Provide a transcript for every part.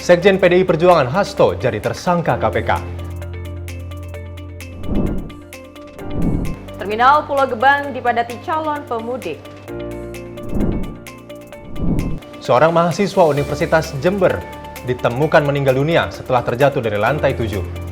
Sekjen PDI Perjuangan Hasto jadi tersangka KPK. Terminal Pulau Gebang dipadati calon pemudik. Seorang mahasiswa Universitas Jember ditemukan meninggal dunia setelah terjatuh dari lantai 7.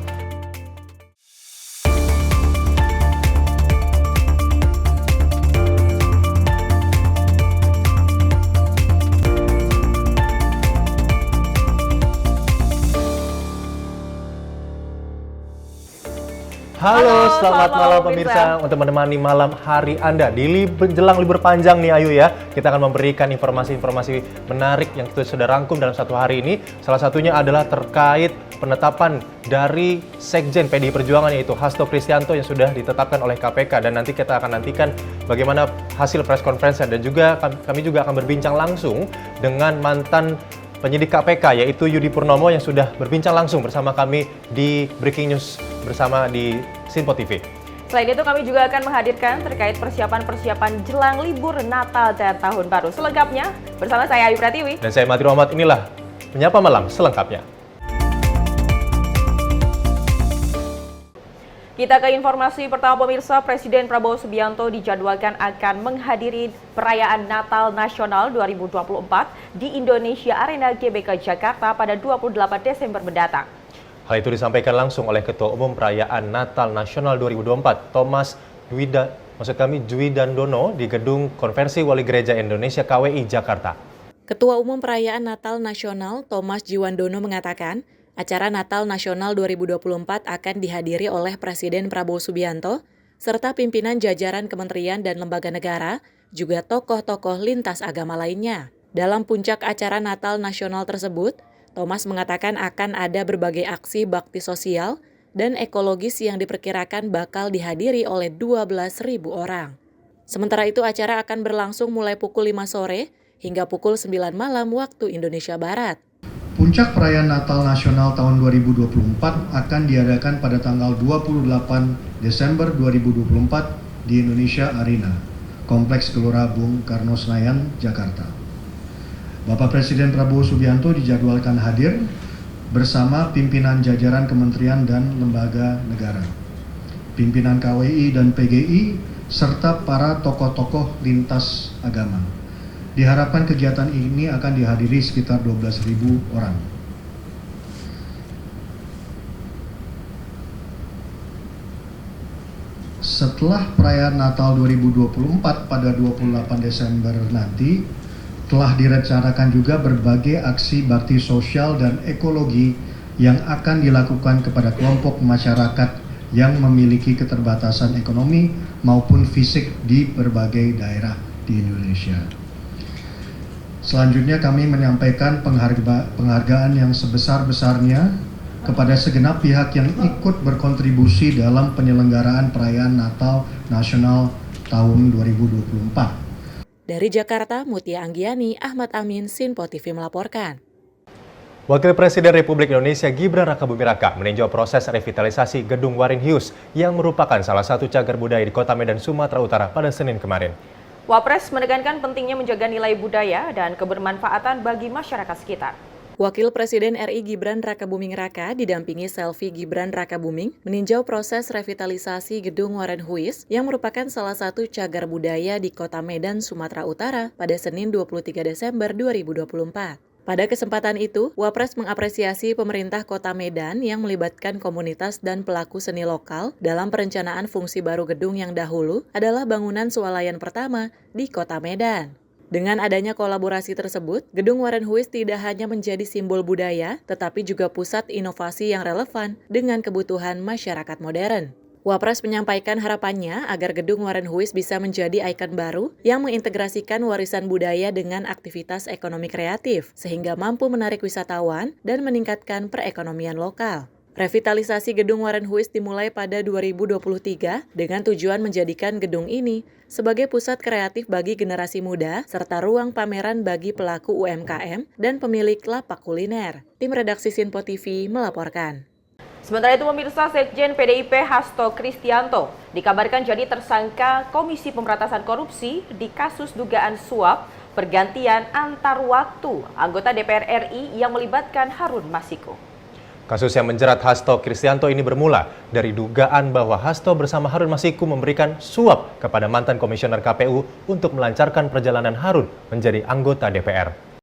Halo, selamat malam pemirsa. Untuk menemani malam hari Anda di jelang libur panjang nih Ayu ya. Kita akan memberikan informasi-informasi menarik yang kita sudah rangkum dalam satu hari ini. Salah satunya adalah terkait penetapan dari Sekjen PDI Perjuangan yaitu Hasto Kristianto yang sudah ditetapkan oleh KPK. Dan nanti kita akan nantikan bagaimana hasil press conference dan juga kami juga akan berbincang langsung dengan mantan penyidik KPK yaitu Yudi Purnomo yang sudah berbincang langsung bersama kami di Breaking News bersama di Sinpo TV. Selain itu kami juga akan menghadirkan terkait persiapan-persiapan jelang libur Natal dan Tahun Baru. Selengkapnya bersama saya Ayu Pratiwi. Dan saya Mati Rahmat, inilah Menyapa Malam selengkapnya. Kita ke informasi pertama pemirsa, Presiden Prabowo Subianto dijadwalkan akan menghadiri perayaan Natal Nasional 2024 di Indonesia Arena GBK Jakarta pada 28 Desember mendatang. Hal itu disampaikan langsung oleh Ketua Umum Perayaan Natal Nasional 2024, Thomas Dwi-Dandono di Gedung Konversi Wali Gereja Indonesia KWI Jakarta. Ketua Umum Perayaan Natal Nasional Thomas Dwi-Dandono mengatakan, acara Natal Nasional 2024 akan dihadiri oleh Presiden Prabowo Subianto, serta pimpinan jajaran kementerian dan lembaga negara, juga tokoh-tokoh lintas agama lainnya. Dalam puncak acara Natal Nasional tersebut, Thomas mengatakan akan ada berbagai aksi bakti sosial dan ekologis yang diperkirakan bakal dihadiri oleh 12.000 orang. Sementara itu acara akan berlangsung mulai pukul 5 sore hingga pukul 9 malam waktu Indonesia Barat. Puncak perayaan Natal Nasional tahun 2024 akan diadakan pada tanggal 28 Desember 2024 di Indonesia Arena, Kompleks Gelora Bung Karno Senayan, Jakarta. Bapak Presiden Prabowo Subianto dijadwalkan hadir bersama pimpinan jajaran kementerian dan lembaga negara, pimpinan KWI dan PGI, serta para tokoh-tokoh lintas agama. Diharapkan kegiatan ini akan dihadiri sekitar 12.000 orang. Setelah perayaan Natal 2024 pada 28 Desember nanti, telah direncanakan juga berbagai aksi bakti sosial dan ekologi yang akan dilakukan kepada kelompok masyarakat yang memiliki keterbatasan ekonomi maupun fisik di berbagai daerah di Indonesia. Selanjutnya kami menyampaikan penghargaan yang sebesar-besarnya kepada segenap pihak yang ikut berkontribusi dalam penyelenggaraan perayaan Natal Nasional tahun 2024. Dari Jakarta, Mutia Anggiani, Ahmad Amin, Sinpo TV melaporkan. Wakil Presiden Republik Indonesia Gibran Rakabuming Raka meninjau proses revitalisasi Gedung Warin Hius yang merupakan salah satu cagar budaya di Kota Medan, Sumatera Utara pada Senin kemarin. Wapres menekankan pentingnya menjaga nilai budaya dan kebermanfaatan bagi masyarakat sekitar. Wakil Presiden RI Gibran Rakabuming Raka didampingi Selvi Gibran Rakabuming meninjau proses revitalisasi Gedung Warin Huis yang merupakan salah satu cagar budaya di Kota Medan, Sumatera Utara pada Senin 23 Desember 2024. Pada kesempatan itu, Wapres mengapresiasi pemerintah Kota Medan yang melibatkan komunitas dan pelaku seni lokal dalam perencanaan fungsi baru gedung yang dahulu adalah bangunan swalayan pertama di Kota Medan. Dengan adanya kolaborasi tersebut, Gedung Warin Huis tidak hanya menjadi simbol budaya, tetapi juga pusat inovasi yang relevan dengan kebutuhan masyarakat modern. Wapres menyampaikan harapannya agar Gedung Warin Huis bisa menjadi ikon baru yang mengintegrasikan warisan budaya dengan aktivitas ekonomi kreatif, sehingga mampu menarik wisatawan dan meningkatkan perekonomian lokal. Revitalisasi Gedung Warin Huis dimulai pada 2023 dengan tujuan menjadikan gedung ini sebagai pusat kreatif bagi generasi muda serta ruang pameran bagi pelaku UMKM dan pemilik lapak kuliner. Tim redaksi Sinpo TV melaporkan. Sementara itu pemirsa, Sekjen PDIP Hasto Kristianto dikabarkan jadi tersangka Komisi Pemberantasan Korupsi di kasus dugaan suap pergantian antar waktu anggota DPR RI yang melibatkan Harun Masiku. Kasus yang menjerat Hasto Kristianto ini bermula dari dugaan bahwa Hasto bersama Harun Masiku memberikan suap kepada mantan komisioner KPU untuk melancarkan perjalanan Harun menjadi anggota DPR.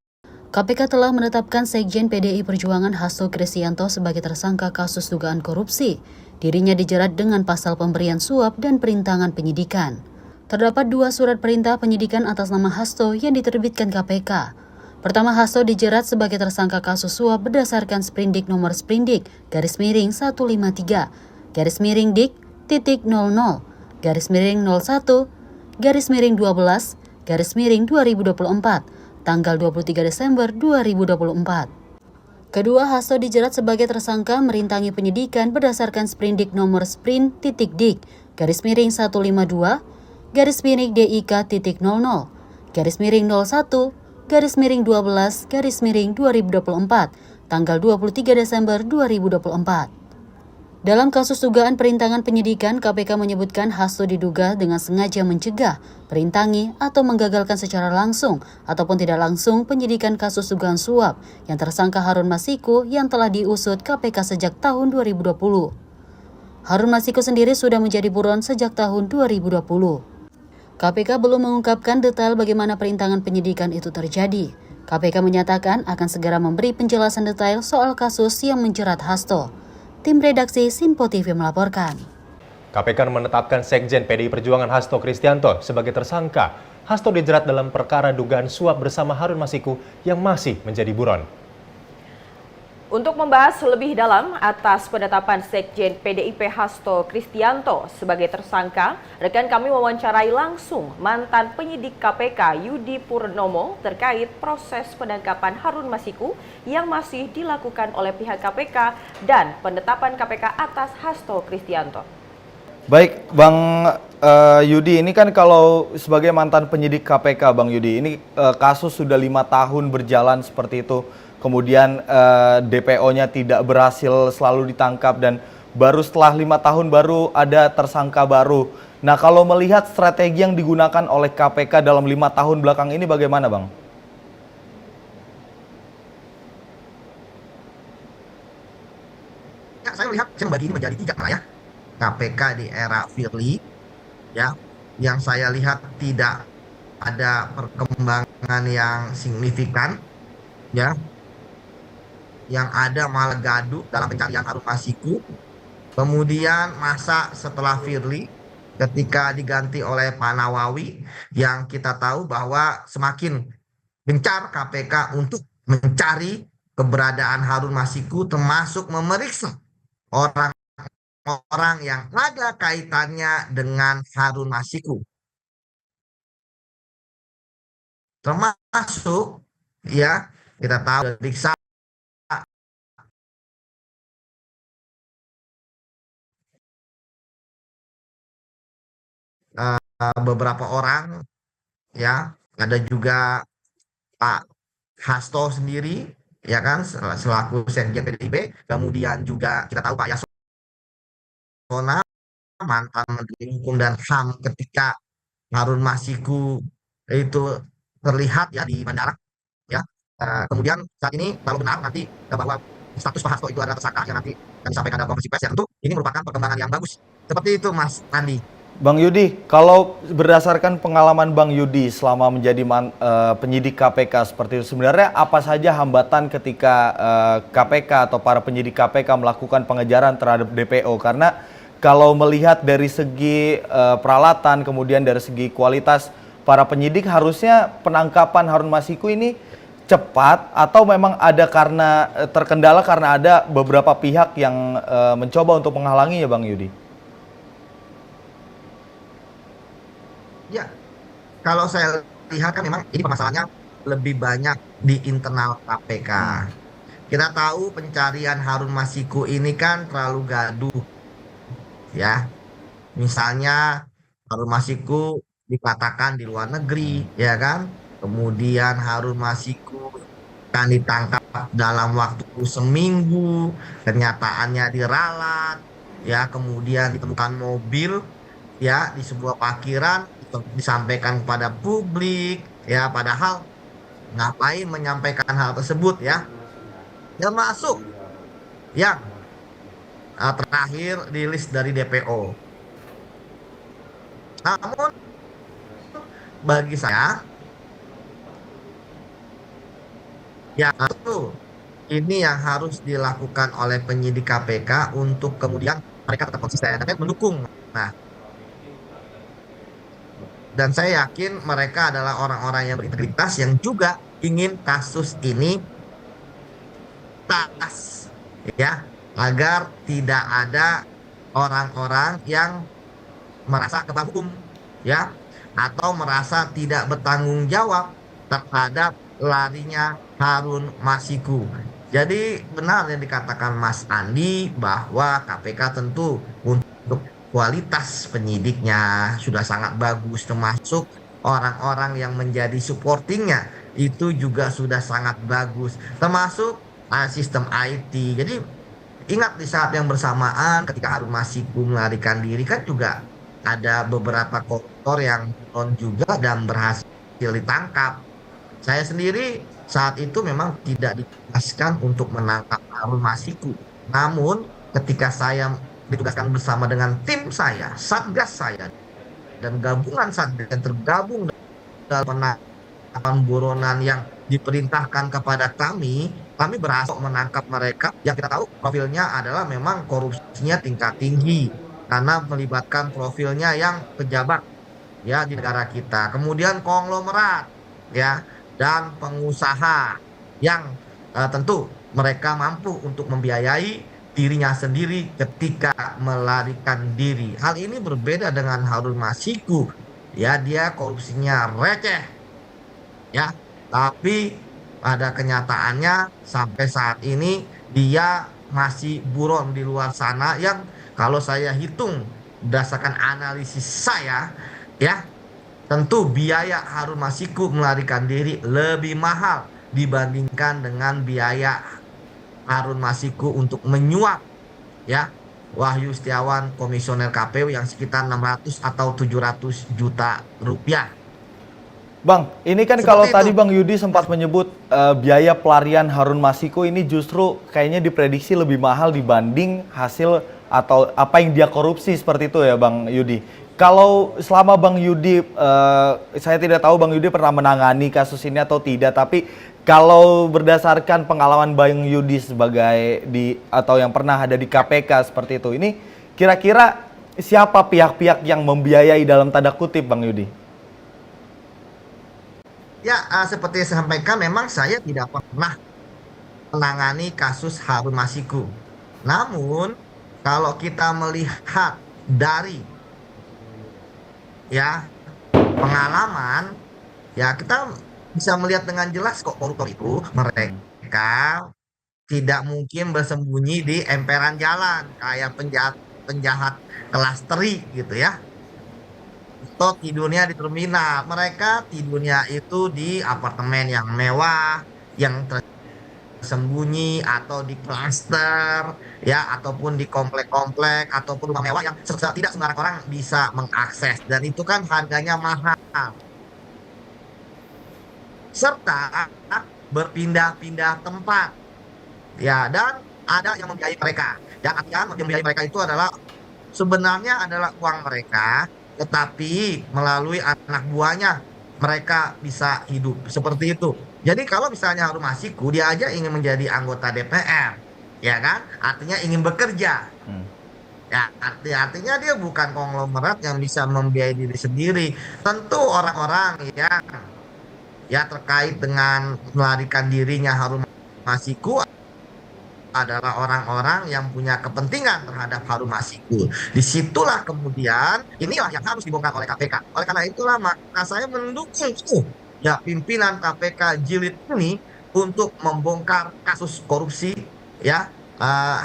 KPK telah menetapkan Sekjen PDI Perjuangan Hasto Kristianto sebagai tersangka kasus dugaan korupsi. Dirinya dijerat dengan pasal pemberian suap dan perintangan penyidikan. Terdapat 2 surat perintah penyidikan atas nama Hasto yang diterbitkan KPK. Pertama, Hasto dijerat sebagai tersangka kasus suap berdasarkan Sprindik nomor Sprindik /Dik-Dik-00-Dik-01/12/2024 tanggal 23 Desember 2024. Kedua, Hasto dijerat sebagai tersangka merintangi penyidikan berdasarkan Sprindik nomor Sprint.Dik/152/01/12/2024 tanggal 23 Desember 2024. Dalam kasus dugaan perintangan penyidikan, KPK menyebutkan Hasto diduga dengan sengaja mencegah, perintangi, atau menggagalkan secara langsung ataupun tidak langsung penyidikan kasus dugaan suap yang tersangka Harun Masiku yang telah diusut KPK sejak tahun 2020. Harun Masiku sendiri sudah menjadi buron sejak tahun 2020. KPK belum mengungkapkan detail bagaimana perintangan penyidikan itu terjadi. KPK menyatakan akan segera memberi penjelasan detail soal kasus yang menjerat Hasto. Tim redaksi Sinpo TV melaporkan. KPK menetapkan Sekjen PDI Perjuangan Hasto Kristianto sebagai tersangka. Hasto dijerat dalam perkara dugaan suap bersama Harun Masiku yang masih menjadi buron. Untuk membahas lebih dalam atas penetapan Sekjen PDIP Hasto Kristianto sebagai tersangka, rekan kami wawancarai langsung mantan penyidik KPK Yudi Purnomo terkait proses penangkapan Harun Masiku yang masih dilakukan oleh pihak KPK dan penetapan KPK atas Hasto Kristianto. Baik, Bang Yudi, ini kan kalau sebagai mantan penyidik KPK, Bang Yudi, ini kasus sudah 5 tahun berjalan seperti itu. Kemudian DPO-nya tidak berhasil selalu ditangkap dan baru setelah 5 tahun baru ada tersangka baru. Nah, kalau melihat strategi yang digunakan oleh KPK dalam 5 tahun belakang ini bagaimana, Bang? Ya, saya melihat saya membagi ini menjadi 3 ya. KPK di era Firly, ya, yang saya lihat tidak ada perkembangan yang signifikan, ya. Yang ada malah gaduh dalam pencarian Harun Masiku. Kemudian masa setelah Firly ketika diganti oleh Pak Nawawi, yang kita tahu bahwa semakin gencar KPK untuk mencari keberadaan Harun Masiku, termasuk memeriksa orang-orang yang ada kaitannya dengan Harun Masiku. Termasuk, ya, kita tahu periksa beberapa orang, ya, ada juga Pak Hasto sendiri, ya kan, selaku Sekjen PDIP. Kemudian juga kita tahu Pak Yasona, mantan Menteri Hukum dan HAM ketika Harun Masiku itu terlihat, ya, di bandara, ya. Kemudian saat ini kalau benar nanti bahwa status Pak Hasto itu adalah tersangka yang nanti akan disampaikan dalam konferensi pers, ya, tentu ini merupakan perkembangan yang bagus. Seperti itu, Mas Andi. Bang Yudi, kalau berdasarkan pengalaman Bang Yudi selama menjadi penyidik KPK seperti itu, sebenarnya apa saja hambatan ketika KPK atau para penyidik KPK melakukan pengejaran terhadap DPO? Karena kalau melihat dari segi peralatan, kemudian dari segi kualitas para penyidik, harusnya penangkapan Harun Masiku ini cepat, atau memang ada karena terkendala karena ada beberapa pihak yang mencoba untuk menghalanginya, Bang Yudi? Ya, kalau saya lihat kan memang ini permasalahannya lebih banyak di internal KPK. Kita tahu pencarian Harun Masiku ini kan terlalu gaduh, ya. Misalnya Harun Masiku dikatakan di luar negeri, ya kan. Kemudian Harun Masiku kan ditangkap dalam waktu seminggu, kenyataannya diralat, ya kemudian ditemukan mobil ya di sebuah parkiran, disampaikan kepada publik, ya padahal ngapain menyampaikan hal tersebut ya, termasuk yang terakhir di list dari DPO. Namun bagi saya ya itu ini yang harus dilakukan oleh penyidik KPK untuk kemudian mereka tetap konsisten dan mendukung. Nah, dan saya yakin mereka adalah orang-orang yang berintegritas yang juga ingin kasus ini tuntas ya, agar tidak ada orang-orang yang merasa kebal hukum ya, atau merasa tidak bertanggung jawab terhadap larinya Harun Masiku. Jadi benar yang dikatakan Mas Andi bahwa KPK tentu untuk kualitas penyidiknya sudah sangat bagus, termasuk orang-orang yang menjadi supportingnya itu juga sudah sangat bagus, termasuk sistem IT. Jadi ingat di saat yang bersamaan ketika Harun Masiku melarikan diri kan juga ada beberapa koruptor yang non juga dan berhasil ditangkap. Saya sendiri saat itu memang tidak ditugaskan untuk menangkap Harun Masiku. Namun ketika saya ditugaskan bersama dengan tim saya, satgas saya, dan gabungan satgas yang tergabung dalam penangkapan buronan yang diperintahkan kepada kami berhasil menangkap mereka yang kita tahu profilnya adalah memang korupsinya tingkat tinggi karena melibatkan profilnya yang pejabat ya di negara kita. Kemudian konglomerat ya dan pengusaha yang tentu mereka mampu untuk membiayai dirinya sendiri ketika melarikan diri. Hal ini berbeda dengan Harun Masiku. Ya, dia korupsinya receh. Ya, tapi pada kenyataannya sampai saat ini dia masih buron di luar sana yang kalau saya hitung berdasarkan analisis saya ya, tentu biaya Harun Masiku melarikan diri lebih mahal dibandingkan dengan biaya Harun Masiku untuk menyuap ya Wahyu Setiawan komisioner KPU yang sekitar 600 atau 700 juta rupiah. Bang, ini kan Seperti kalau itu. tadi Bang Yudi sempat menyebut biaya pelarian Harun Masiku ini justru kayaknya diprediksi lebih mahal dibanding hasil atau apa yang dia korupsi seperti itu ya Bang Yudi. Kalau selama Bang Yudi, saya tidak tahu Bang Yudi pernah menangani kasus ini atau tidak, tapi kalau berdasarkan pengalaman Bang Yudi sebagai atau yang pernah ada di KPK seperti itu, ini kira-kira siapa pihak-pihak yang membiayai dalam tanda kutip Bang Yudi? Ya, seperti saya sampaikan memang saya tidak pernah menangani kasus Harun Masiku. Namun kalau kita melihat dari ya pengalaman ya kita bisa melihat dengan jelas kok koruptor itu mereka tidak mungkin bersembunyi di emperan jalan kayak penjahat kelas teri gitu ya, atau tidurnya di terminal. Mereka tidurnya itu di apartemen yang mewah yang tersembunyi atau di klaster ya, ataupun di komplek-komplek ataupun rumah mewah yang tidak sembarang orang bisa mengakses, dan itu kan harganya mahal serta berpindah-pindah tempat ya, dan ada yang membiayai mereka. Dan artinya membiayai mereka itu adalah sebenarnya adalah uang mereka, tetapi melalui anak buahnya mereka bisa hidup seperti itu. Jadi kalau misalnya Harun Masiku dia aja ingin menjadi anggota DPR, ya kan? Artinya ingin bekerja. Ya, artinya dia bukan konglomerat yang bisa membiayai diri sendiri. Tentu orang-orang yang ya terkait dengan melarikan dirinya Harun Masiku adalah orang-orang yang punya kepentingan terhadap Harun Masiku. Disitulah kemudian inilah yang harus dibongkar oleh KPK. Oleh karena itulah maka saya mendukung ya pimpinan KPK jilid ini untuk membongkar kasus korupsi ya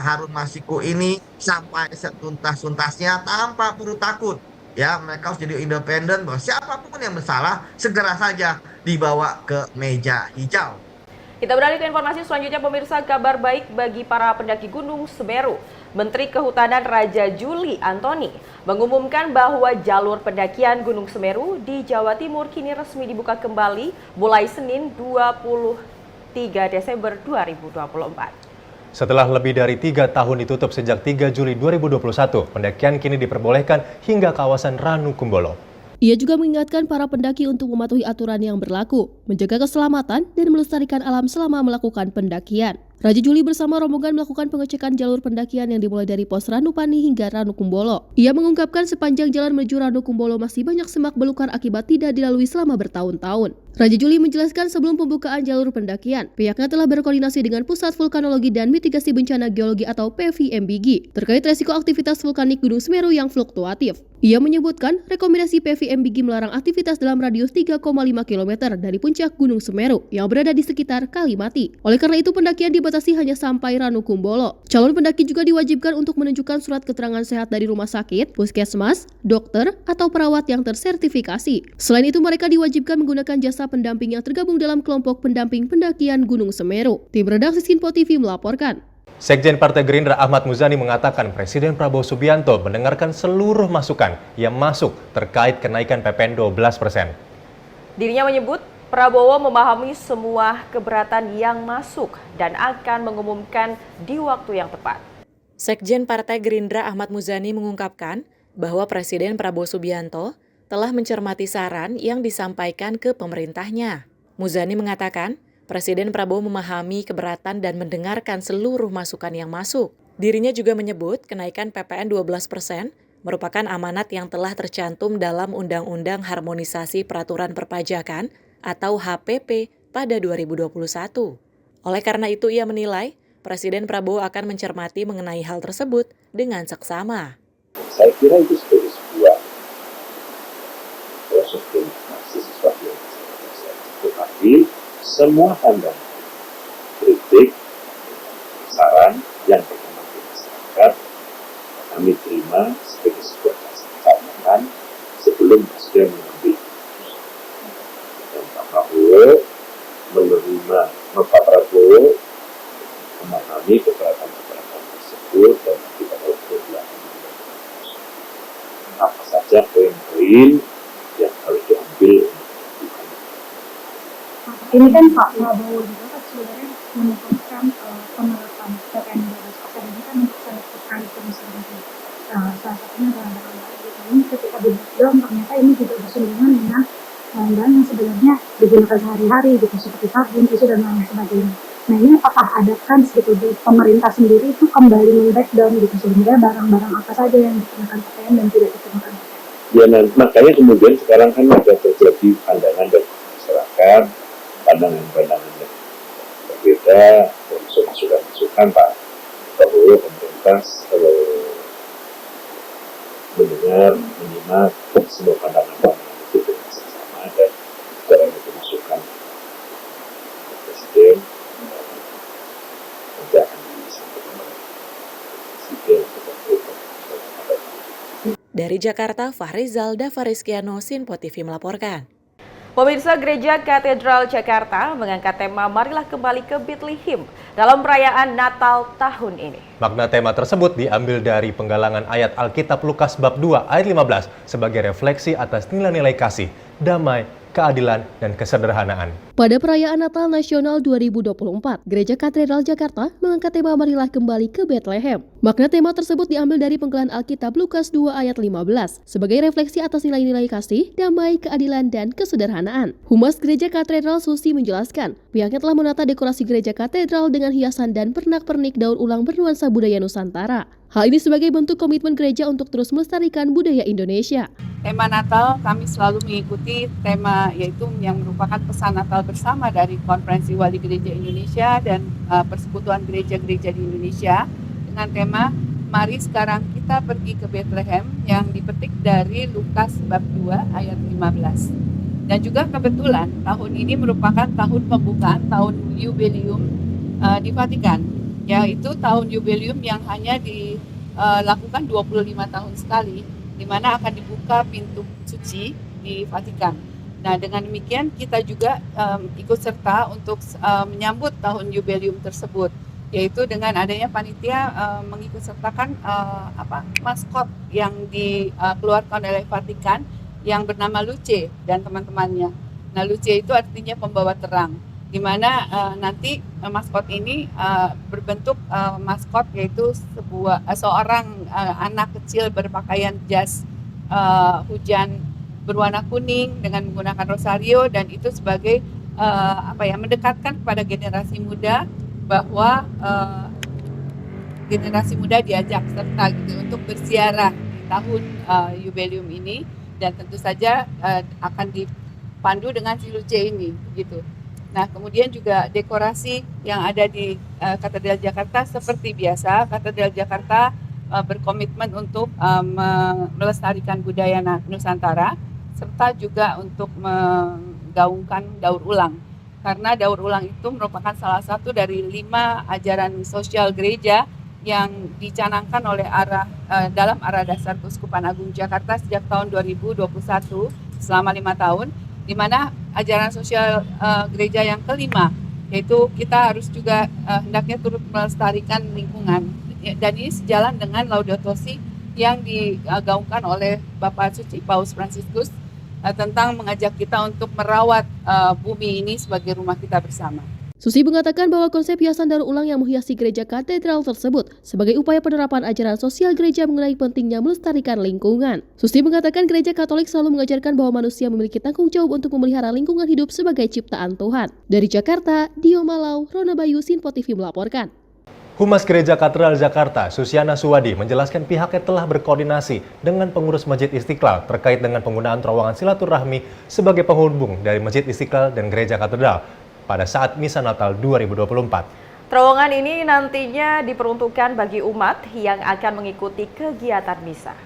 Harun Masiku ini sampai setuntas-tuntasnya tanpa perlu takut. Ya, mereka harus jadi independen bahwa siapapun yang bersalah segera saja dibawa ke meja hijau. Kita beralih ke informasi selanjutnya pemirsa, kabar baik bagi para pendaki Gunung Semeru. Menteri Kehutanan Raja Juli Antoni mengumumkan bahwa jalur pendakian Gunung Semeru di Jawa Timur kini resmi dibuka kembali mulai Senin 23 Desember 2024. Setelah lebih dari 3 tahun ditutup sejak 3 Juli 2021, pendakian kini diperbolehkan hingga kawasan Ranu Kumbolo. Ia juga mengingatkan para pendaki untuk mematuhi aturan yang berlaku, menjaga keselamatan, dan melestarikan alam selama melakukan pendakian. Raja Juli bersama rombongan melakukan pengecekan jalur pendakian yang dimulai dari pos Ranupani hingga Ranu Kumbolo. Ia mengungkapkan sepanjang jalan menuju Ranu Kumbolo masih banyak semak belukar akibat tidak dilalui selama bertahun-tahun. Raja Juli menjelaskan sebelum pembukaan jalur pendakian, pihaknya telah berkoordinasi dengan Pusat Vulkanologi dan Mitigasi Bencana Geologi atau PVMBG terkait resiko aktivitas vulkanik Gunung Semeru yang fluktuatif. Ia menyebutkan rekomendasi PVMBG melarang aktivitas dalam radius 3,5 km dari puncak Gunung Semeru yang berada di sekitar Kalimati. Oleh karena itu pendakian dibatasi hanya sampai Ranu Kumbolo. Calon pendaki juga diwajibkan untuk menunjukkan surat keterangan sehat dari rumah sakit, puskesmas, dokter, atau perawat yang tersertifikasi. Selain itu mereka diwajibkan menggunakan jasa pendamping yang tergabung dalam kelompok pendamping pendakian Gunung Semeru. Tim redaksi Sinpo TV melaporkan. Sekjen Partai Gerindra Ahmad Muzani mengatakan Presiden Prabowo Subianto mendengarkan seluruh masukan yang masuk terkait kenaikan PPN 12%. Dirinya menyebut Prabowo memahami semua keberatan yang masuk dan akan mengumumkan di waktu yang tepat. Sekjen Partai Gerindra Ahmad Muzani mengungkapkan bahwa Presiden Prabowo Subianto telah mencermati saran yang disampaikan ke pemerintahnya. Muzani mengatakan, Presiden Prabowo memahami keberatan dan mendengarkan seluruh masukan yang masuk. Dirinya juga menyebut kenaikan PPN 12% merupakan amanat yang telah tercantum dalam Undang-Undang Harmonisasi Peraturan Perpajakan atau HPP pada 2021. Oleh karena itu ia menilai Presiden Prabowo akan mencermati mengenai hal tersebut dengan seksama. Saya kira itu sebagai sebuah proses demokrasi sesuatu yang bisa. Tetapi semua pandangan, kritik, saran yang berkembang di masyarakat kami terima sebagai sebuah catatan sebelum Presiden mengambil keputusan. Dan Pak Prabowo memahami keberatan-keberatan tersebut dan kita perlu apa saja poin-poin yang harus diambil. Ini kan Pak Prabowo juga kan sebenarnya menekankan penerapan PPN 12% ini kan untuk terkait kemiskinan. Salah satunya adalah ini ketika di lockdown ternyata ini juga bersinggungan dengan bahan yang sebenarnya digunakan sehari-hari gitu seperti sabun, tisu dan lain sebagainya. Nah ini apakah ada kans gitu di pemerintah sendiri itu kembali men-breakdown gitu sebenarnya barang-barang apa saja yang dikenakan PPN dan tidak dikenakan PPN? Ya, makanya kemudian sekarang kan ada terjadi pandangan dari masyarakat, pandangan-pandangan yang berbeda, termasuk masukan Pak Prabowo pemerintah mendengar, menyimak semua pandangan-pandangan itu dengan seksama dan secara itu masukan Presiden nanti akan disampaikan oleh Presiden. Dari Jakarta, Fahrizal Davarizkiano, Sinpo TV melaporkan. Pemirsa, Gereja Katedral Jakarta mengangkat tema Marilah Kembali ke Bethlehem dalam perayaan Natal tahun ini. Makna tema tersebut diambil dari penggalangan ayat Alkitab Lukas bab 2 ayat 15 sebagai refleksi atas nilai-nilai kasih, damai, keadilan, dan kesederhanaan. Pada perayaan Natal Nasional 2024, Gereja Katedral Jakarta mengangkat tema Marilah Kembali ke Bethlehem. Makna tema tersebut diambil dari penggalan Alkitab Lukas 2 ayat 15 sebagai refleksi atas nilai-nilai kasih, damai, keadilan, dan kesederhanaan. Humas Gereja Katedral Susi menjelaskan, pihaknya telah menata dekorasi Gereja Katedral dengan hiasan dan pernak-pernik daur ulang bernuansa budaya Nusantara. Hal ini sebagai bentuk komitmen gereja untuk terus melestarikan budaya Indonesia. Tema Natal kami selalu mengikuti tema yaitu yang merupakan pesan Natal bersama dari Konferensi Wali Gereja Indonesia dan Persekutuan Gereja-Gereja di Indonesia dengan tema Mari sekarang kita pergi ke Bethlehem yang dipetik dari Lukas bab 2 ayat 15. Dan juga kebetulan tahun ini merupakan tahun pembukaan tahun jubileum di Vatikan, yaitu tahun jubileum yang hanya dilakukan 25 tahun sekali, di mana akan dibuka pintu suci di Vatikan. Nah, dengan demikian kita juga ikut serta untuk menyambut tahun jubileum tersebut, yaitu dengan adanya panitia mengikut sertakan maskot yang dikeluarkan oleh Vatikan yang bernama Luce dan teman-temannya. Nah, Luce itu artinya pembawa terang, di mana nanti maskot ini berbentuk maskot, yaitu seorang anak kecil berpakaian jas hujan berwarna kuning dengan menggunakan rosario, dan itu sebagai mendekatkan kepada generasi muda bahwa generasi muda diajak serta gitu untuk berziarah di tahun jubileum ini, dan tentu saja akan dipandu dengan si Luce ini gitu. Nah, kemudian juga dekorasi yang ada di Katedral Jakarta seperti biasa. Katedral Jakarta berkomitmen untuk melestarikan budaya Nusantara, serta juga untuk menggaungkan daur ulang. Karena daur ulang itu merupakan salah satu dari 5 ajaran sosial gereja yang dicanangkan oleh dalam arah dasar Keuskupan Agung Jakarta sejak tahun 2021 selama 5 tahun, di mana ajaran sosial gereja yang kelima, yaitu kita harus juga hendaknya turut melestarikan lingkungan. Dan ini sejalan dengan Laudato Si yang digaungkan oleh Bapak Suci Paus Fransiskus tentang mengajak kita untuk merawat bumi ini sebagai rumah kita bersama. Susi mengatakan bahwa konsep hiasan daur ulang yang menghiasi gereja katedral tersebut sebagai upaya penerapan ajaran sosial gereja mengenai pentingnya melestarikan lingkungan. Susi mengatakan gereja Katolik selalu mengajarkan bahwa manusia memiliki tanggung jawab untuk memelihara lingkungan hidup sebagai ciptaan Tuhan. Dari Jakarta, Dio Malau, Rona Bayu, Sinpo TV melaporkan. Humas Gereja Katedral Jakarta, Susiana Suwadi, menjelaskan pihaknya telah berkoordinasi dengan pengurus Masjid Istiqlal terkait dengan penggunaan terowongan silaturahmi sebagai penghubung dari Masjid Istiqlal dan Gereja Katedral pada saat Misa Natal 2024. Terowongan ini nantinya diperuntukkan bagi umat yang akan mengikuti kegiatan misa.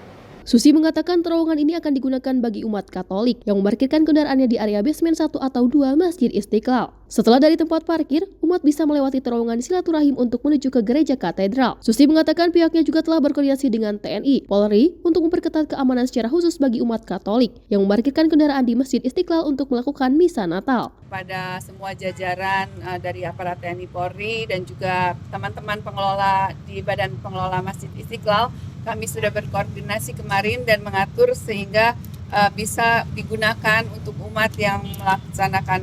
Susi mengatakan terowongan ini akan digunakan bagi umat Katolik yang memarkirkan kendaraannya di area basement 1 atau 2 Masjid Istiqlal. Setelah dari tempat parkir, umat bisa melewati terowongan silaturahim untuk menuju ke gereja katedral. Susi mengatakan pihaknya juga telah berkoordinasi dengan TNI, Polri untuk memperketat keamanan secara khusus bagi umat Katolik yang memarkirkan kendaraan di Masjid Istiqlal untuk melakukan misa Natal. Pada semua jajaran dari aparat TNI Polri dan juga teman-teman pengelola di Badan Pengelola Masjid Istiqlal, kami sudah berkoordinasi kemarin dan mengatur sehingga bisa digunakan untuk umat yang melaksanakan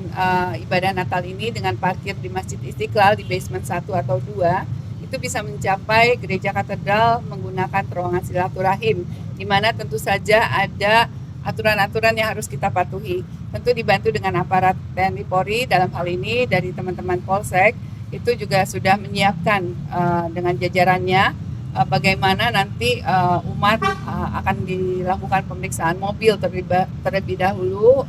ibadah Natal ini dengan parkir di Masjid Istiqlal di basement 1 atau 2, itu bisa mencapai gereja katedral menggunakan terowongan silaturahim, di mana tentu saja ada aturan-aturan yang harus kita patuhi. Tentu dibantu dengan aparat TNI Polri dalam hal ini dari teman-teman Polsek, itu juga sudah menyiapkan dengan jajarannya bagaimana nanti umat akan dilakukan pemeriksaan mobil terlebih dahulu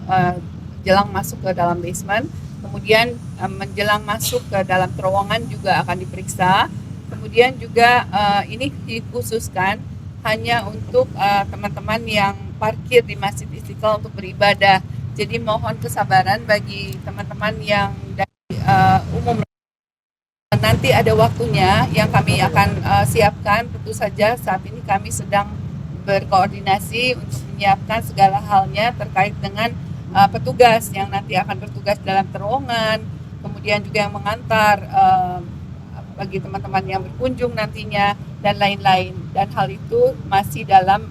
jelang masuk ke dalam basement, kemudian menjelang masuk ke dalam terowongan juga akan diperiksa, kemudian juga ini dikhususkan hanya untuk teman-teman yang parkir di Masjid Istiqlal untuk beribadah. Jadi mohon kesabaran bagi teman-teman yang dari umum. Nanti ada waktunya yang kami akan siapkan. Tentu saja saat ini kami sedang berkoordinasi untuk menyiapkan segala halnya terkait dengan petugas yang nanti akan bertugas dalam terowongan, kemudian juga yang mengantar bagi teman-teman yang berkunjung nantinya, dan lain-lain. Dan hal itu masih dalam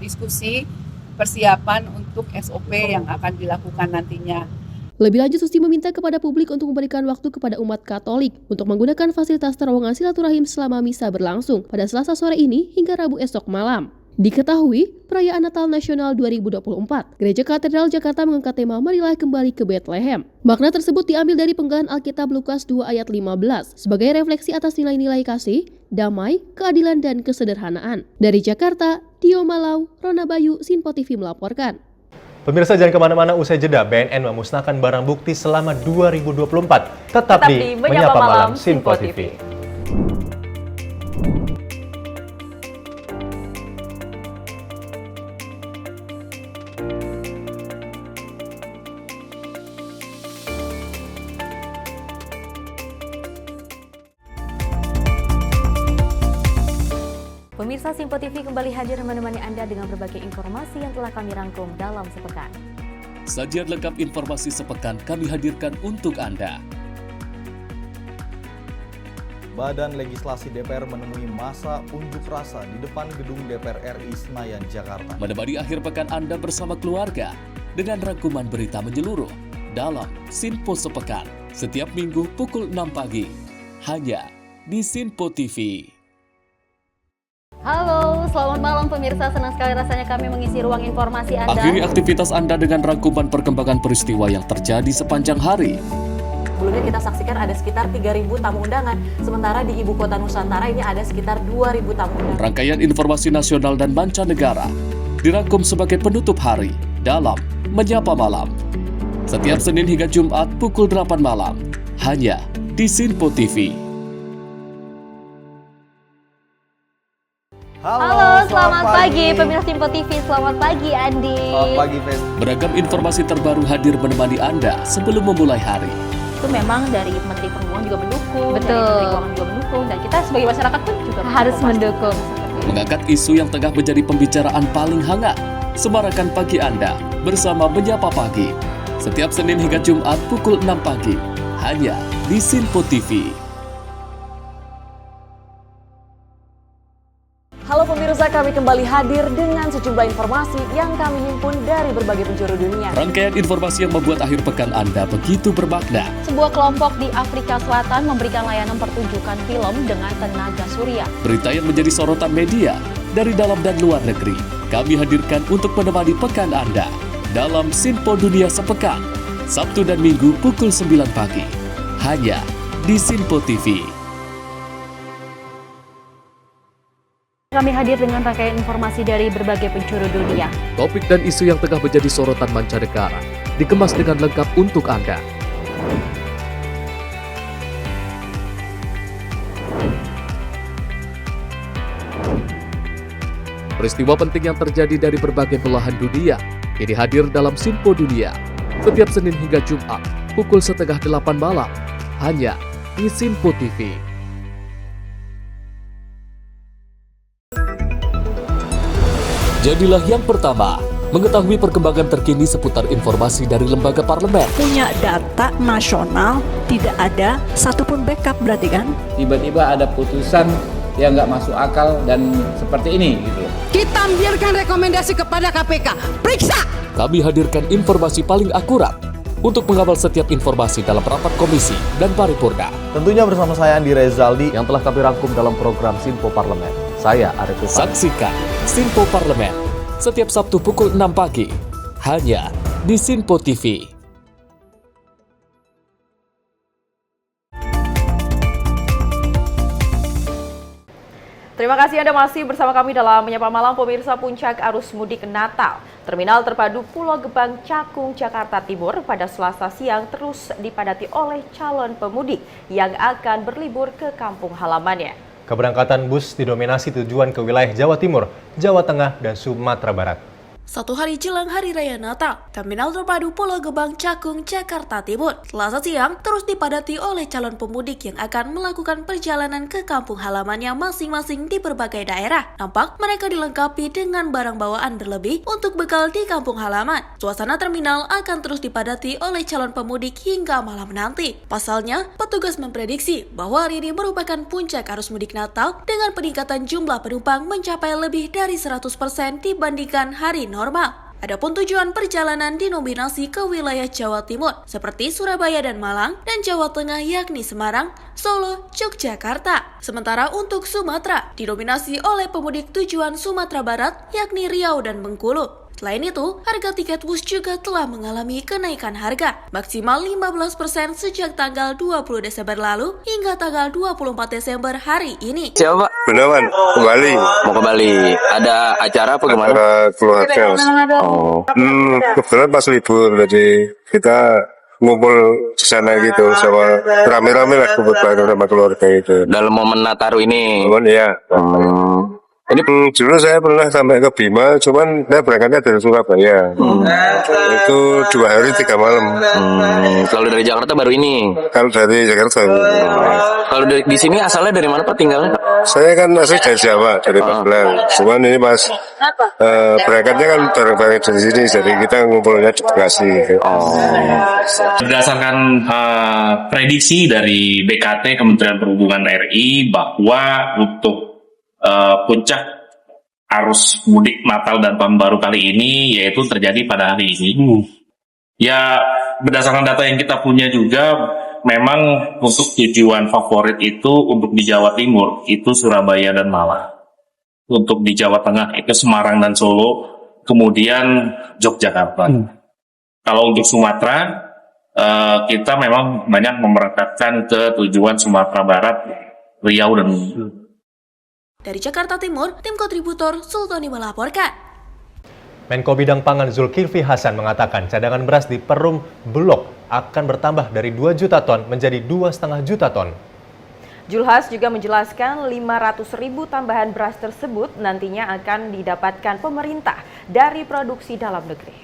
diskusi persiapan untuk SOP yang akan dilakukan nantinya. Lebih lanjut, Susi meminta kepada publik untuk memberikan waktu kepada umat Katolik untuk menggunakan fasilitas terowongan silaturahim selama misa berlangsung pada Selasa sore ini hingga Rabu esok malam. Diketahui, perayaan Natal Nasional 2024, Gereja Katedral Jakarta mengangkat tema Marilah Kembali ke Bethlehem. Makna tersebut diambil dari penggalan Alkitab Lukas 2 ayat 15 sebagai refleksi atas nilai-nilai kasih, damai, keadilan, dan kesederhanaan. Dari Jakarta, Dio Malau, Rona Bayu, Sinpo TV melaporkan. Pemirsa, jangan kemana-mana, usai jeda BNN memusnahkan barang bukti selama 2024. Tetap di Menyapa Malam Sinpo TV. Pemirsa, Sinpo TV kembali hadir menemani Anda dengan berbagai informasi yang telah kami rangkum dalam sepekan. Sajian lengkap informasi sepekan kami hadirkan untuk Anda. Badan Legislasi DPR menemui masa unjuk rasa di depan gedung DPR RI Senayan, Jakarta. Menemani akhir pekan Anda bersama keluarga dengan rangkuman berita menyeluruh dalam Sinpo Sepekan setiap minggu pukul 6 pagi hanya di Sinpo TV. Halo, selamat malam pemirsa. Senang sekali rasanya kami mengisi ruang informasi Anda. Akhiri aktivitas Anda dengan rangkuman perkembangan peristiwa yang terjadi sepanjang hari. Sebelumnya kita saksikan ada sekitar 3.000 tamu undangan, sementara di Ibu Kota Nusantara ini ada sekitar 2.000 tamu undangan. Rangkaian informasi nasional dan mancanegara dirangkum sebagai penutup hari dalam Menyapa Malam. Setiap Senin hingga Jumat pukul 8 malam, hanya di Sinpo TV. Halo, selamat pagi pemirsa Sinpo TV. Selamat pagi Andi. Selamat pagi, Fen. Beragam informasi terbaru hadir menemani Anda sebelum memulai hari. Itu memang dari Menteri Perhubungan juga mendukung, Betul. dari Menteri Keuangan juga mendukung, dan kita sebagai masyarakat pun juga Harus mendukung. Mengangkat isu yang tengah menjadi pembicaraan paling hangat. Semarakan pagi Anda bersama Menyapa Pagi. Setiap Senin hingga Jumat pukul 6 pagi, hanya di Sinpo TV. Halo pemirsa, kami kembali hadir dengan sejumlah informasi yang kami himpun dari berbagai penjuru dunia. Rangkaian informasi yang membuat akhir pekan Anda begitu bermakna. Sebuah kelompok di Afrika Selatan memberikan layanan pertunjukan film dengan tenaga surya. Berita yang menjadi sorotan media dari dalam dan luar negeri. Kami hadirkan untuk menemani pekan Anda dalam Sinpo Dunia Sepekan, Sabtu dan Minggu pukul 9 pagi. Hanya di Sinpo TV. Kami hadir dengan rangkaian informasi dari berbagai penjuru dunia. Topik dan isu yang tengah menjadi sorotan mancanegara dikemas dengan lengkap untuk Anda. Peristiwa penting yang terjadi dari berbagai belahan dunia kini hadir dalam Sinpo Dunia setiap Senin hingga Jumat pukul 7:30 malam hanya di Sinpo TV. Jadilah yang pertama mengetahui perkembangan terkini seputar informasi dari lembaga parlemen. Punya data nasional, tidak ada satupun backup berarti kan? Tiba-tiba ada putusan yang nggak masuk akal dan seperti ini gitu. Kita biarkan rekomendasi kepada KPK, periksa! Kami hadirkan informasi paling akurat untuk mengawal setiap informasi dalam rapat komisi dan paripurna. Tentunya bersama saya Andi Rezaldi yang telah kami rangkum dalam program Sinpo Parlemen. Saya Arif Rifan. Saksikan Sinpo Parlemen setiap Sabtu pukul 6 pagi hanya di Sinpo TV. Terima kasih Anda masih bersama kami dalam Menyapa Malam pemirsa. Puncak arus mudik Natal. Terminal terpadu Pulau Gebang Cakung, Jakarta Timur pada Selasa siang terus dipadati oleh calon pemudik yang akan berlibur ke kampung halamannya. Keberangkatan bus didominasi tujuan ke wilayah Jawa Timur, Jawa Tengah, dan Sumatera Barat. Satu hari jelang Hari Raya Natal, Terminal Terpadu Pulau Gebang Cakung, Jakarta Timur, Selasa siang terus dipadati oleh calon pemudik yang akan melakukan perjalanan ke kampung halamannya masing-masing di berbagai daerah. Nampak mereka dilengkapi dengan barang bawaan berlebih untuk bekal di kampung halaman. Suasana terminal akan terus dipadati oleh calon pemudik hingga malam nanti. Pasalnya, petugas memprediksi bahwa hari ini merupakan puncak arus mudik Natal dengan peningkatan jumlah penumpang mencapai lebih dari 100% dibandingkan hari normal. Adapun tujuan perjalanan dinominasi ke wilayah Jawa Timur seperti Surabaya dan Malang, dan Jawa Tengah yakni Semarang, Solo, Yogyakarta. Sementara untuk Sumatera didominasi oleh pemudik tujuan Sumatera Barat yakni Riau dan Bengkulu. Selain itu, harga tiket bus juga telah mengalami kenaikan harga maksimal 15% sejak tanggal 20 Desember lalu hingga tanggal 24 Desember hari ini. Siapa Pak? Gunawan, ke Bali. Mau ke Bali. Ada acara apa gimana? Acara keluarga. Oh. Kebetulan pas libur, jadi kita ngumpul di sana gitu sama rame-rame lah, kumpul bareng sama keluarga itu. Dalam momen Nataru ini. Momen ya. Ini Dulu saya pernah sampai ke Bima, cuman saya berangkatnya dari Surabaya. Itu 2 hari 3 malam. kalau dari Jakarta baru ini. Kalau dari Jakarta. Kalau di sini asalnya dari mana Pak tinggalnya Pak? Saya kan asli dari Jawa, dari Magelang. Cuman ini pas berangkatnya kan bareng-bareng dari sini, jadi kita ngumpulnya di Bekasi. Berdasarkan prediksi dari BKT Kementerian Perhubungan RI bahwa untuk puncak arus mudik Natal dan Tahun Baru kali ini yaitu terjadi pada hari ini. Ya, berdasarkan data yang kita punya juga, memang untuk tujuan favorit itu untuk di Jawa Timur itu Surabaya dan Malang. Untuk di Jawa Tengah itu Semarang dan Solo, kemudian Yogyakarta. Kalau untuk Sumatera, kita memang banyak memberangkatkan ke tujuan Sumatera Barat, Riau dan Dari Jakarta Timur, tim kontributor Sultoni melaporkan. Menko Bidang Pangan Zulkifli Hasan mengatakan cadangan beras di Perum Bulog akan bertambah dari 2 juta ton menjadi 2,5 juta ton. Julhas juga menjelaskan 500.000 tambahan beras tersebut nantinya akan didapatkan pemerintah dari produksi dalam negeri.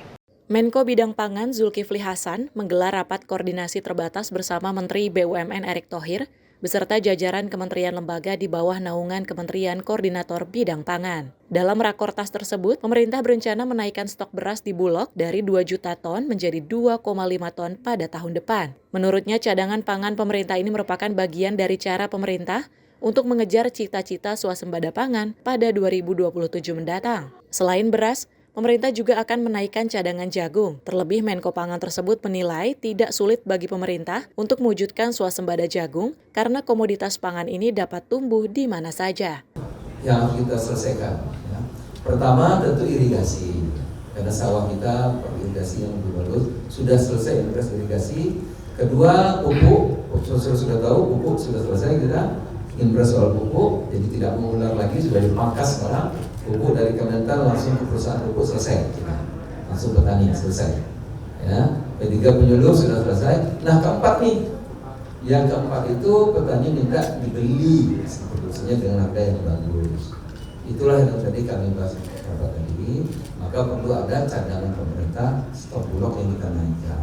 Menko Bidang Pangan Zulkifli Hasan menggelar rapat koordinasi terbatas bersama Menteri BUMN Erick Thohir beserta jajaran kementerian lembaga di bawah naungan Kementerian Koordinator Bidang Pangan. Dalam rakortas tersebut, pemerintah berencana menaikkan stok beras di Bulog dari 2 juta ton menjadi 2,5 ton pada tahun depan. Menurutnya, cadangan pangan pemerintah ini merupakan bagian dari cara pemerintah untuk mengejar cita-cita swasembada pangan pada 2027 mendatang. Selain beras, pemerintah juga akan menaikkan cadangan jagung. Terlebih Menko Pangan tersebut menilai tidak sulit bagi pemerintah untuk mewujudkan swasembada jagung karena komoditas pangan ini dapat tumbuh di mana saja. Yang harus kita selesaikan. Ya. Pertama tentu irigasi, karena sawah kita irigasi yang lebih bagus sudah selesai irigasi. Kedua pupuk, sudah tahu pupuk sudah selesai, kita ingin beras soal pupuk, jadi tidak mengulang lagi, sudah dipangkas sekarang. Pupuk dari Kementan langsung ke perusahaan pupuk selesai, langsung petani selesai. Ya, ketiga penyuluh sudah selesai. Nah keempat nih, yang keempat itu petani minta dibeli produksinya dengan harga yang bagus. Itulah yang tadi kami bahas rapat tadi. Maka perlu ada cadangan pemerintah stok bulog yang kita naikkan.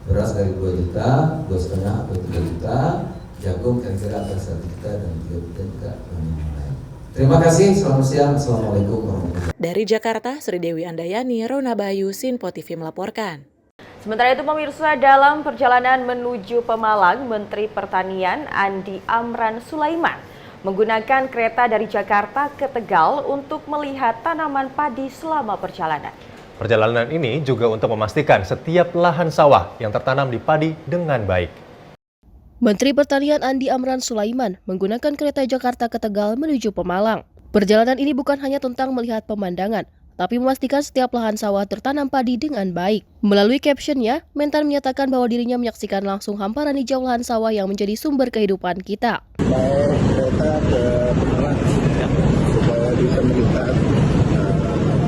Beras dari 2 juta, 2,5 atau 3 juta, jagung kira-kira antara 1 juta dan 3 juta juga. Terima kasih, selamat siang, Assalamualaikum warahmatullahi wabarakatuh. Dari Jakarta, Sri Dewi Andayani, Rona Bayu, Sinpo TV melaporkan. Sementara itu pemirsa, dalam perjalanan menuju Pemalang, Menteri Pertanian Andi Amran Sulaiman menggunakan kereta dari Jakarta ke Tegal untuk melihat tanaman padi selama perjalanan. Perjalanan ini juga untuk memastikan setiap lahan sawah yang tertanam di padi dengan baik. Menteri Pertanian Andi Amran Sulaiman menggunakan kereta Jakarta ke Tegal menuju Pemalang. Perjalanan ini bukan hanya tentang melihat pemandangan, tapi memastikan setiap lahan sawah tertanam padi dengan baik. Melalui captionnya, Mentan menyatakan bahwa dirinya menyaksikan langsung hamparan hijau lahan sawah yang menjadi sumber kehidupan kita. Kereta ke Pemalang supaya bisa melihat tanaman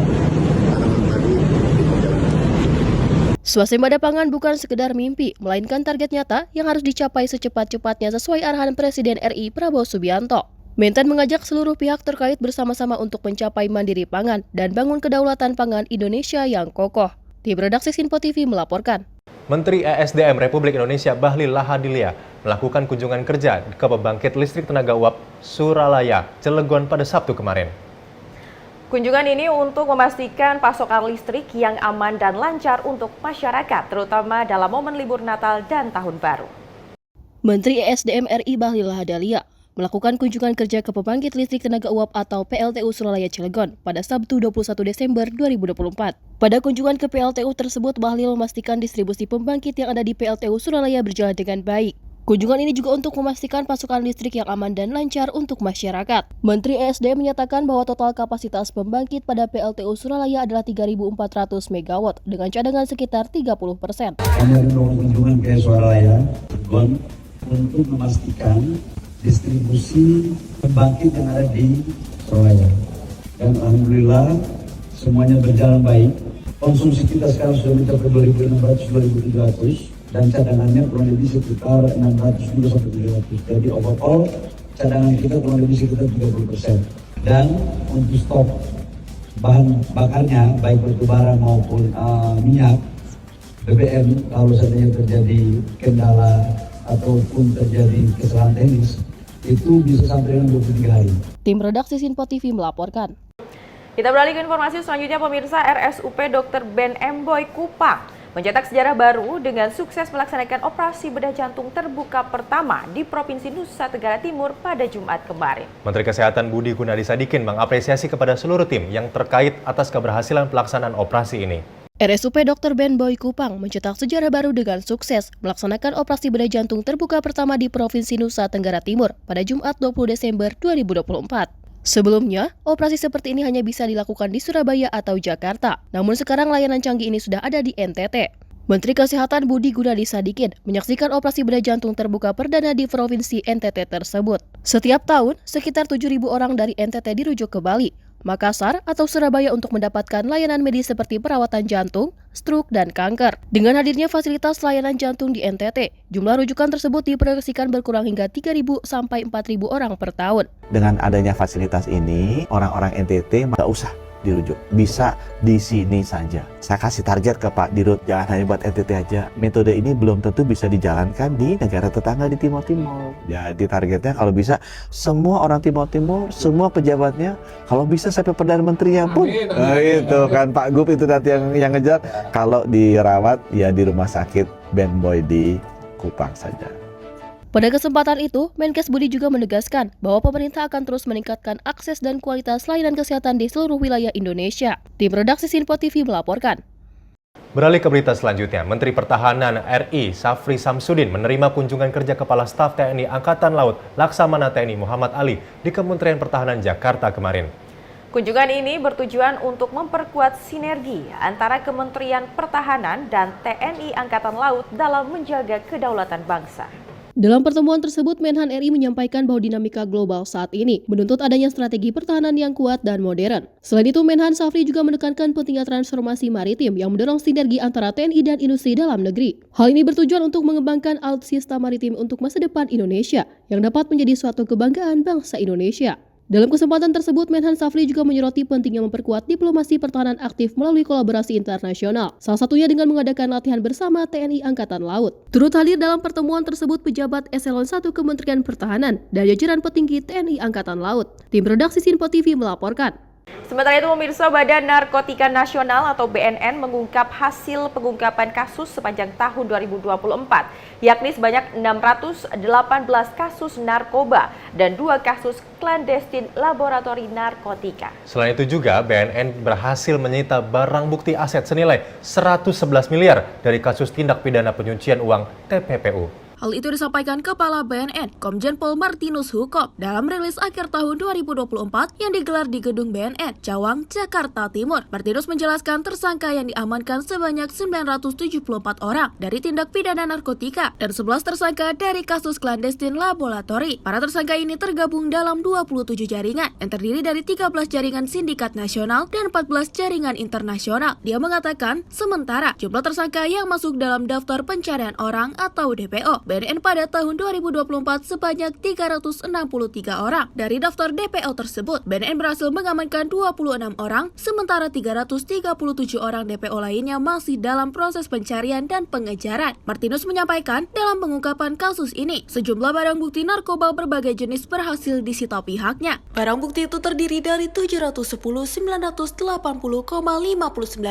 padi di perjalanan. Swasembada pangan bukan sekedar mimpi, melainkan target nyata yang harus dicapai secepat-cepatnya sesuai arahan Presiden RI Prabowo Subianto. Mentan mengajak seluruh pihak terkait bersama-sama untuk mencapai mandiri pangan dan bangun kedaulatan pangan Indonesia yang kokoh. Tim redaksi Sinpo TV melaporkan. Menteri ESDM Republik Indonesia Bahlil Lahadilia melakukan kunjungan kerja ke pembangkit listrik tenaga uap Suralaya, Cilegon pada Sabtu kemarin. Kunjungan ini untuk memastikan pasokan listrik yang aman dan lancar untuk masyarakat, terutama dalam momen libur Natal dan Tahun Baru. Menteri ESDM RI Bahlil Lahadalia melakukan kunjungan kerja ke pembangkit listrik tenaga uap atau PLTU Suralaya Cilegon pada Sabtu 21 Desember 2024. Pada kunjungan ke PLTU tersebut, Bahlil memastikan distribusi pembangkit yang ada di PLTU Suralaya berjalan dengan baik. Kunjungan ini juga untuk memastikan pasokan listrik yang aman dan lancar untuk masyarakat. Menteri ESDM menyatakan bahwa total kapasitas pembangkit pada PLTU Suralaya adalah 3.400 MW dengan cadangan sekitar 30%. Kami melakukan kunjungan ke Suralaya untuk memastikan distribusi pembangkit yang ada di Suralaya. Dan alhamdulillah semuanya berjalan baik. Konsumsi kita sekarang sudah mencapai 2.600-2.700. Dan cadangannya kurang lebih sekitar 600 sampai 700. Jadi overall cadangan kita kurang lebih sekitar 30%. Dan untuk stok bahan bakarnya, baik batubara maupun minyak, BBM, kalau seandainya terjadi kendala ataupun terjadi kesalahan teknis, itu bisa sampai dengan 23 hari. Tim redaksi Sinpo TV melaporkan. Kita beralih ke informasi selanjutnya, pemirsa. RSUP Dr. Ben M. Boy Kupang mencetak sejarah baru dengan sukses melaksanakan operasi bedah jantung terbuka pertama di Provinsi Nusa Tenggara Timur pada Jumat kemarin. Menteri Kesehatan Budi Gunadi Sadikin mengapresiasi kepada seluruh tim yang terkait atas keberhasilan pelaksanaan operasi ini. RSUP Dr. Ben Boy Kupang mencetak sejarah baru dengan sukses melaksanakan operasi bedah jantung terbuka pertama di Provinsi Nusa Tenggara Timur pada Jumat 20 Desember 2024. Sebelumnya, operasi seperti ini hanya bisa dilakukan di Surabaya atau Jakarta. Namun sekarang layanan canggih ini sudah ada di NTT. Menteri Kesehatan Budi Gunadi Sadikin menyaksikan operasi bedah jantung terbuka perdana di Provinsi NTT tersebut. Setiap tahun, sekitar 7.000 orang dari NTT dirujuk ke Bali, Makassar, atau Surabaya untuk mendapatkan layanan medis seperti perawatan jantung, stroke, dan kanker. Dengan hadirnya fasilitas layanan jantung di NTT, jumlah rujukan tersebut diproyeksikan berkurang hingga 3.000 sampai 4.000 orang per tahun. Dengan adanya fasilitas ini, orang-orang NTT nggak usah dirujuk, bisa di sini saja. Saya kasih target ke Pak Dirut, jangan hanya buat NTT aja. Metode ini belum tentu bisa dijalankan di negara tetangga di Timur Timur. Jadi targetnya kalau bisa semua orang Timur Timur, semua pejabatnya, kalau bisa sampai Perdana Menterinya pun. Itu kan Pak Gup itu nanti yang ngejar. Kalau dirawat ya di rumah sakit Ben Boy di Kupang saja. Pada kesempatan itu, Menkes Budi juga menegaskan bahwa pemerintah akan terus meningkatkan akses dan kualitas layanan kesehatan di seluruh wilayah Indonesia. Tim redaksi Sinpo TV melaporkan. Beralih ke berita selanjutnya, Menteri Pertahanan RI Safri Samsudin menerima kunjungan kerja Kepala Staf TNI Angkatan Laut Laksamana TNI Muhammad Ali di Kementerian Pertahanan Jakarta kemarin. Kunjungan ini bertujuan untuk memperkuat sinergi antara Kementerian Pertahanan dan TNI Angkatan Laut dalam menjaga kedaulatan bangsa. Dalam pertemuan tersebut, Menhan RI menyampaikan bahwa dinamika global saat ini menuntut adanya strategi pertahanan yang kuat dan modern. Selain itu, Menhan Safri juga menekankan pentingnya transformasi maritim yang mendorong sinergi antara TNI dan industri dalam negeri. Hal ini bertujuan untuk mengembangkan alutsista maritim untuk masa depan Indonesia yang dapat menjadi suatu kebanggaan bangsa Indonesia. Dalam kesempatan tersebut, Menhan Safri juga menyoroti pentingnya memperkuat diplomasi pertahanan aktif melalui kolaborasi internasional, salah satunya dengan mengadakan latihan bersama TNI Angkatan Laut. Turut hadir dalam pertemuan tersebut pejabat Eselon 1 Kementerian Pertahanan dan jajaran petinggi TNI Angkatan Laut. Tim redaksi Sinpo TV melaporkan. Sementara itu, pemirsa, Badan Narkotika Nasional atau BNN mengungkap hasil pengungkapan kasus sepanjang tahun 2024, yakni sebanyak 618 kasus narkoba dan 2 kasus klandestin laboratori narkotika. Selain itu juga, BNN berhasil menyita barang bukti aset senilai 111 miliar dari kasus tindak pidana penyucian uang TPPU. Hal itu disampaikan Kepala BNN, Komjen Pol Martinus Hukom, dalam rilis akhir tahun 2024 yang digelar di Gedung BNN, Cawang, Jakarta Timur. Martinus menjelaskan tersangka yang diamankan sebanyak 974 orang dari tindak pidana narkotika dan 11 tersangka dari kasus klandestin laboratori. Para tersangka ini tergabung dalam 27 jaringan yang terdiri dari 13 jaringan sindikat nasional dan 14 jaringan internasional. Dia mengatakan, sementara jumlah tersangka yang masuk dalam daftar pencarian orang atau DPO BNN pada tahun 2024 sebanyak 363 orang. Dari daftar DPO tersebut, BNN berhasil mengamankan 26 orang, sementara 337 orang DPO lainnya masih dalam proses pencarian dan pengejaran. Martinus menyampaikan, dalam pengungkapan kasus ini, sejumlah barang bukti narkoba berbagai jenis berhasil disita pihaknya. Barang bukti itu terdiri dari 710.980,59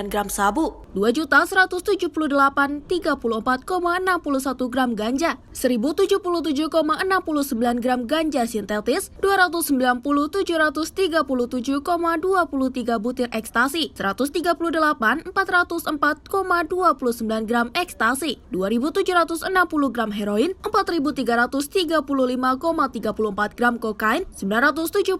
gram sabu, 2.178.34,61 gram ganja, 1077,69 gram ganja sintetis, 290.737,23 butir ekstasi, 138.404,29 gram ekstasi, 2.760 gram heroin, 4.335,34 gram kokain, 971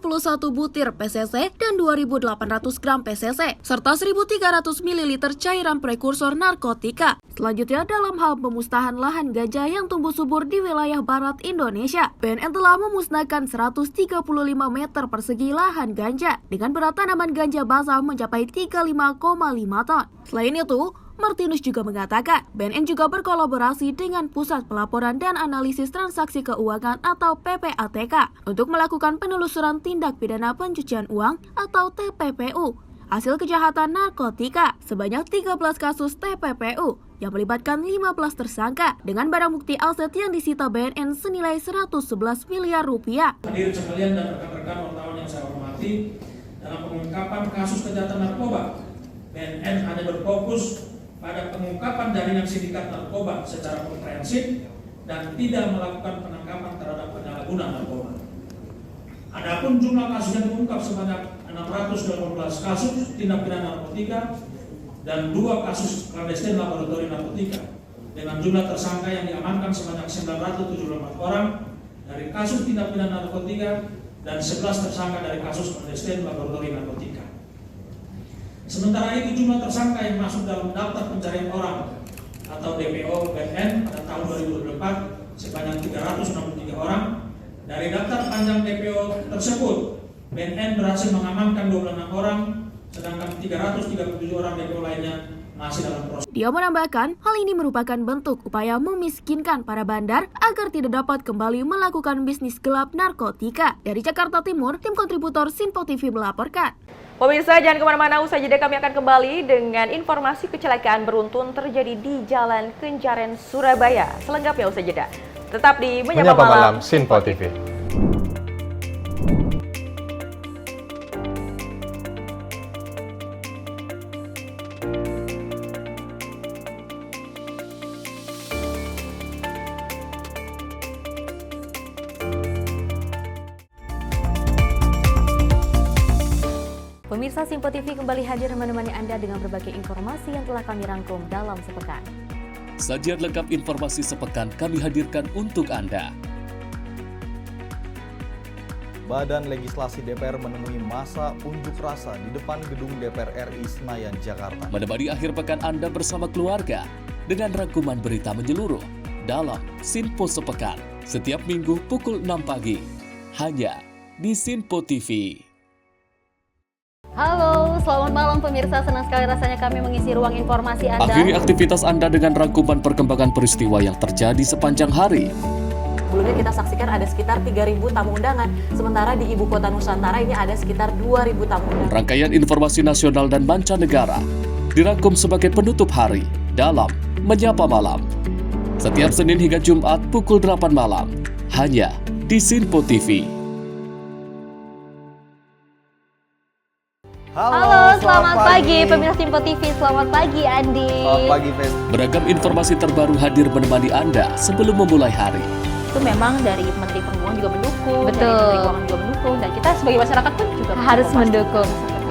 butir PCC, dan 2.800 gram PCC, serta 1.300 ml cairan prekursor narkotika. Selanjutnya, dalam hal pemusnahan lahan ganja yang tumbuh subur di wilayah barat Indonesia, BNN telah memusnahkan 135 meter persegi lahan ganja dengan berat tanaman ganja basah mencapai 35,5 ton. Selain itu, Martinus juga mengatakan, BNN juga berkolaborasi dengan Pusat Pelaporan dan Analisis Transaksi Keuangan atau PPATK untuk melakukan penelusuran tindak pidana pencucian uang atau TPPU, hasil kejahatan narkotika sebanyak 13 kasus TPPU yang melibatkan 15 tersangka dengan barang bukti aset yang disita BNN senilai 111 miliar rupiah. Hadirin sekalian dan rekan-rekan wartawan yang saya hormati, dalam pengungkapan kasus kejahatan narkoba, BNN hanya berfokus pada pengungkapan jaringan sindikat narkoba secara komprehensif dan tidak melakukan penangkapan terhadap penyalahguna narkoba. Adapun jumlah kasus yang diungkap sebanyak 618 kasus tindak pidana narkotika dan 2 kasus clandestine laboratorium narkotika dengan jumlah tersangka yang diamankan sebanyak 974 orang dari kasus tindak pidana narkotika dan 11 tersangka dari kasus clandestine laboratorium narkotika. Sementara itu jumlah tersangka yang masuk dalam daftar pencarian orang atau DPO BNN pada tahun 2024 sebanyak 363 orang. Dari daftar panjang DPO tersebut, BNN berhasil mengamankan 26 orang, sedangkan 337 orang DPO lainnya masih dalam proses. Dia menambahkan, hal ini merupakan bentuk upaya memiskinkan para bandar agar tidak dapat kembali melakukan bisnis gelap narkotika. Dari Jakarta Timur, tim kontributor Sinpo TV melaporkan. Pemirsa, jangan kemana-mana, usai jeda kami akan kembali dengan informasi kecelakaan beruntun terjadi di Jalan Kenjaren, Surabaya. Selengkapnya usai jeda. Tetap di Menyapa Malam Sinpo TV. Pemirsa, Sinpo TV kembali hadir menemani Anda dengan berbagai informasi yang telah kami rangkum dalam sepekan. Sajian lengkap informasi sepekan kami hadirkan untuk Anda. Badan Legislasi DPR menemui masa unjuk rasa di depan gedung DPR RI Senayan, Jakarta. Menemani akhir pekan Anda bersama keluarga dengan rangkuman berita menyeluruh dalam Sinpo Sepekan setiap minggu pukul 6 pagi hanya di Sinpo TV. Halo, selamat malam pemirsa. Senang sekali rasanya kami mengisi ruang informasi Anda. Akhiri aktivitas Anda dengan rangkuman perkembangan peristiwa yang terjadi sepanjang hari. Sebelumnya kita saksikan ada sekitar 3.000 tamu undangan. Sementara di Ibu Kota Nusantara ini ada sekitar 2.000 tamu undangan. Rangkaian informasi nasional dan mancanegara dirangkum sebagai penutup hari dalam Menyapa Malam. Setiap Senin hingga Jumat pukul 8 malam hanya di Sinpo TV. Halo, selamat pagi pemirsa Sinpo TV. Selamat pagi Andi. Selamat pagi Ves. Beragam informasi terbaru hadir menemani Anda sebelum memulai hari. Itu memang dari Menteri Perhubungan juga mendukung, Betul. dari Menteri Keuangan juga mendukung, dan kita sebagai masyarakat pun juga harus mendukung.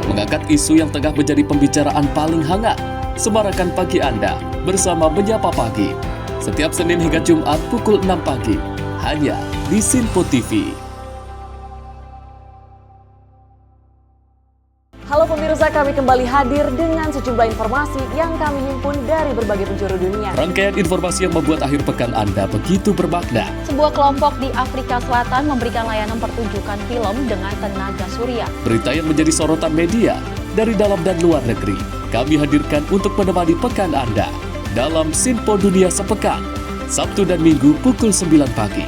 Mengangkat isu yang tengah menjadi pembicaraan paling hangat. Semarakan pagi Anda bersama Menyapa Pagi. Setiap Senin hingga Jumat pukul 6 pagi hanya di Sinpo TV. Halo pemirsa, kami kembali hadir dengan sejumlah informasi yang kami himpun dari berbagai penjuru dunia. Rangkaian informasi yang membuat akhir pekan Anda begitu bermakna. Sebuah kelompok di Afrika Selatan memberikan layanan pertunjukan film dengan tenaga surya. Berita yang menjadi sorotan media dari dalam dan luar negeri kami hadirkan untuk menemani pekan Anda dalam Sinpo Dunia Sepekan, Sabtu dan Minggu pukul 9 pagi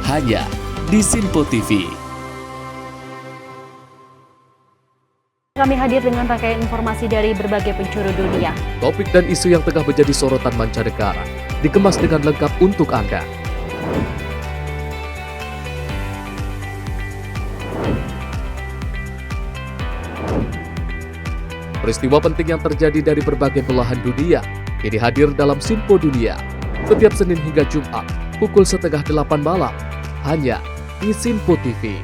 hanya di Sinpo TV. Kami hadir dengan rangkaian informasi dari berbagai penjuru dunia. Topik dan isu yang tengah menjadi sorotan mancanegara dikemas dengan lengkap untuk Anda. Peristiwa penting yang terjadi dari berbagai belahan dunia ini hadir dalam Sinpo Dunia setiap Senin hingga Jumat pukul 7:30 malam hanya di Sinpo TV.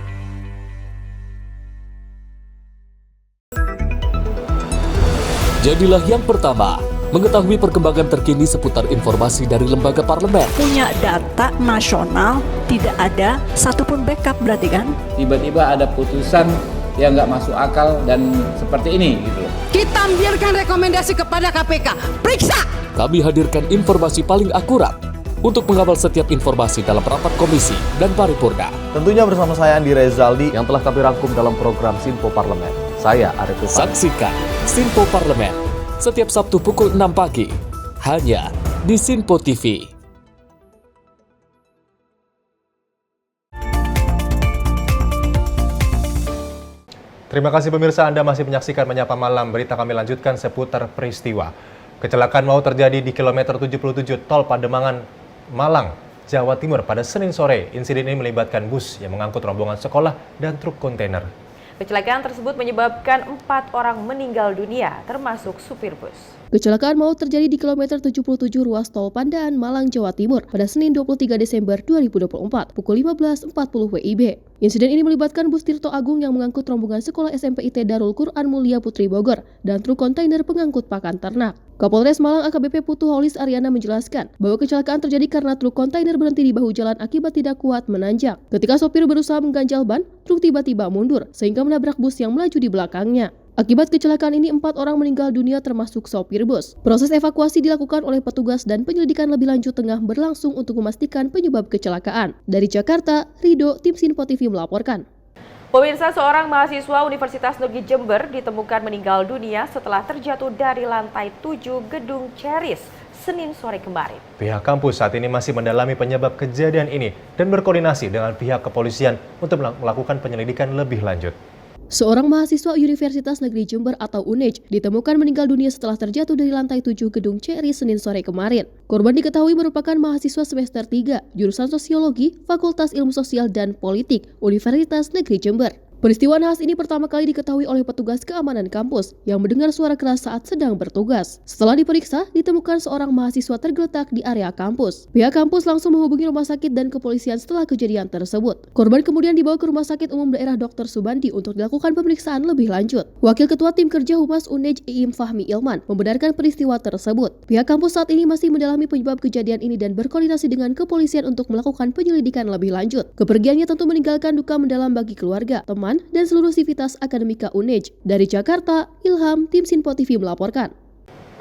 Jadilah yang pertama mengetahui perkembangan terkini seputar informasi dari lembaga parlemen. Punya data nasional, tidak ada satupun backup berarti kan? Tiba-tiba ada putusan yang nggak masuk akal dan seperti ini gitu. Kita biarkan rekomendasi kepada KPK, periksa! Kami hadirkan informasi paling akurat untuk mengawal setiap informasi dalam rapat komisi dan paripurna. Tentunya bersama saya Andi Rezaldi yang telah kami rangkum dalam program Sinpo Parlemen. Saya Arif Rifan. Saksikan Sinpo Parlemen setiap Sabtu pukul 6 pagi, hanya di Sinpo TV. Terima kasih pemirsa, Anda masih menyaksikan Menyapa Malam. Berita kami lanjutkan seputar peristiwa. Kecelakaan maut terjadi di kilometer 77 Tol Pademangan, Malang, Jawa Timur pada Senin sore. Insiden ini melibatkan bus yang mengangkut rombongan sekolah dan truk kontainer. Kecelakaan tersebut menyebabkan 4 orang meninggal dunia, termasuk supir bus. Kecelakaan maut terjadi di kilometer 77 ruas tol Pandaan, Malang, Jawa Timur pada Senin 23 Desember 2024 pukul 15.40 WIB. Insiden ini melibatkan bus Tirto Agung yang mengangkut rombongan sekolah SMP IT Darul Quran Mulia Putri Bogor dan truk kontainer pengangkut pakan ternak. Kapolres Malang AKBP Putu Holis Ariana menjelaskan bahwa kecelakaan terjadi karena truk kontainer berhenti di bahu jalan akibat tidak kuat menanjak. Ketika sopir berusaha mengganjal ban, truk tiba-tiba mundur sehingga menabrak bus yang melaju di belakangnya. Akibat kecelakaan ini 4 orang meninggal dunia termasuk sopir bus. Proses evakuasi dilakukan oleh petugas dan penyelidikan lebih lanjut tengah berlangsung untuk memastikan penyebab kecelakaan. Dari Jakarta, Rido, tim Sinpo TV melaporkan. Pemirsa, seorang mahasiswa Universitas Negeri Jember ditemukan meninggal dunia setelah terjatuh dari lantai 7 gedung Ceris Senin sore kemarin. Pihak kampus saat ini masih mendalami penyebab kejadian ini dan berkoordinasi dengan pihak kepolisian untuk melakukan penyelidikan lebih lanjut. Seorang mahasiswa Universitas Negeri Jember atau UNEJ ditemukan meninggal dunia setelah terjatuh dari lantai 7 gedung Ceris Senin sore kemarin. Korban diketahui merupakan mahasiswa semester 3, jurusan Sosiologi, Fakultas Ilmu Sosial dan Politik, Universitas Negeri Jember. Peristiwa nahas ini pertama kali diketahui oleh petugas keamanan kampus yang mendengar suara keras saat sedang bertugas. Setelah diperiksa, ditemukan seorang mahasiswa tergeletak di area kampus. Pihak kampus langsung menghubungi rumah sakit dan kepolisian setelah kejadian tersebut. Korban kemudian dibawa ke Rumah Sakit Umum Daerah Dr. Subandi untuk dilakukan pemeriksaan lebih lanjut. Wakil Ketua Tim Kerja Humas UNEJ Iim Fahmi Ilman membenarkan peristiwa tersebut. Pihak kampus saat ini masih mendalami penyebab kejadian ini dan berkoordinasi dengan kepolisian untuk melakukan penyelidikan lebih lanjut. Kepergiannya tentu meninggalkan duka mendalam bagi keluarga, teman, dan seluruh sivitas akademika UNEJ. Dari Jakarta, Ilham, tim Sinpo TV melaporkan.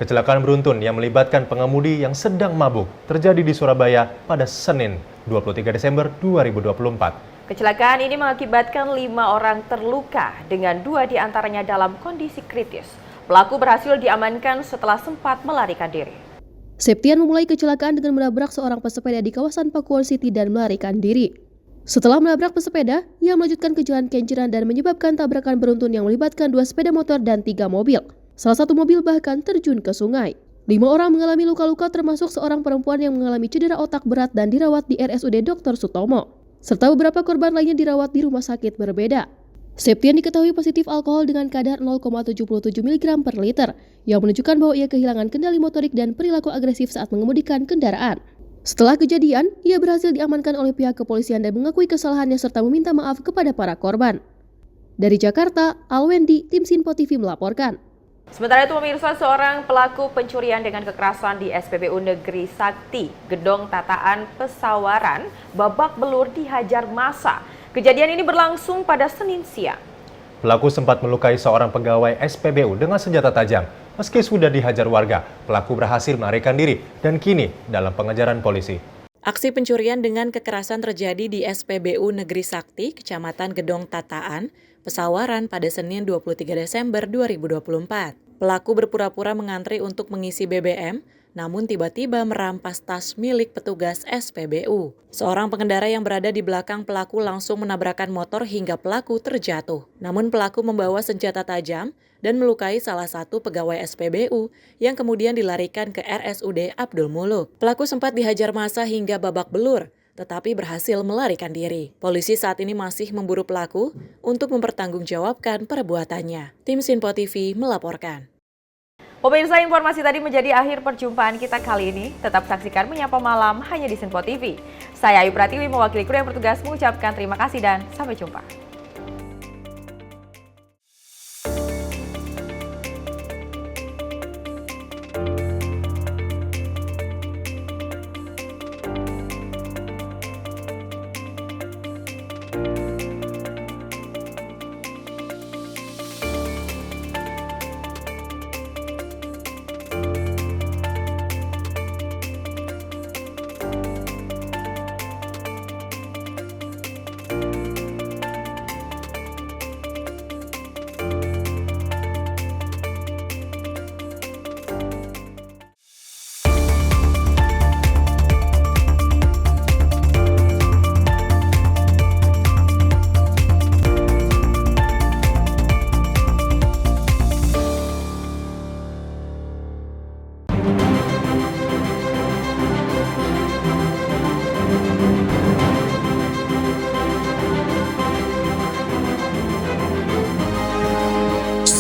Kecelakaan beruntun yang melibatkan pengemudi yang sedang mabuk terjadi di Surabaya pada Senin 23 Desember 2024. Kecelakaan ini mengakibatkan 5 orang terluka dengan 2 diantaranya dalam kondisi kritis. Pelaku berhasil diamankan setelah sempat melarikan diri. Septian memulai kecelakaan dengan menabrak seorang pesepeda di kawasan Pakuwon City dan melarikan diri. Setelah menabrak pesepeda, ia melanjutkan ke Jalan Kenjeran dan menyebabkan tabrakan beruntun yang melibatkan 2 sepeda motor dan 3 mobil. Salah satu mobil bahkan terjun ke sungai. 5 orang mengalami luka-luka termasuk seorang perempuan yang mengalami cedera otak berat dan dirawat di RSUD Dr. Sutomo. Serta beberapa korban lainnya dirawat di rumah sakit berbeda. Septian diketahui positif alkohol dengan kadar 0,77 mg per liter, yang menunjukkan bahwa ia kehilangan kendali motorik dan perilaku agresif saat mengemudikan kendaraan. Setelah kejadian, ia berhasil diamankan oleh pihak kepolisian dan mengakui kesalahannya serta meminta maaf kepada para korban. Dari Jakarta, Alwendi, tim Sinpo TV melaporkan. Sementara itu pemirsa, seorang pelaku pencurian dengan kekerasan di SPBU Negeri Sakti, Gedong Tataan Pesawaran, babak belur dihajar massa. Kejadian ini berlangsung pada Senin siang. Pelaku sempat melukai seorang pegawai SPBU dengan senjata tajam. Meski sudah dihajar warga, pelaku berhasil melarikan diri dan kini dalam pengejaran polisi. Aksi pencurian dengan kekerasan terjadi di SPBU Negeri Sakti, Kecamatan Gedong Tataan, Pesawaran pada Senin 23 Desember 2024. Pelaku berpura-pura mengantri untuk mengisi BBM, namun tiba-tiba merampas tas milik petugas SPBU. Seorang pengendara yang berada di belakang pelaku langsung menabrakkan motor hingga pelaku terjatuh. Namun pelaku membawa senjata tajam dan melukai salah satu pegawai SPBU yang kemudian dilarikan ke RSUD Abdul Muluk. Pelaku sempat dihajar massa hingga babak belur, tetapi berhasil melarikan diri. Polisi saat ini masih memburu pelaku untuk mempertanggungjawabkan perbuatannya. Tim Sinpo TV melaporkan. Pemirsa, informasi tadi menjadi akhir perjumpaan kita kali ini. Tetap saksikan Menyapa Malam hanya di Sinpo TV. Saya Ayu Pratiwi mewakili kru yang bertugas mengucapkan terima kasih dan sampai jumpa.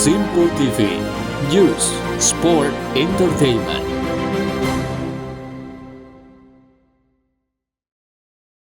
Simpo TV, News, Sport, Entertainment.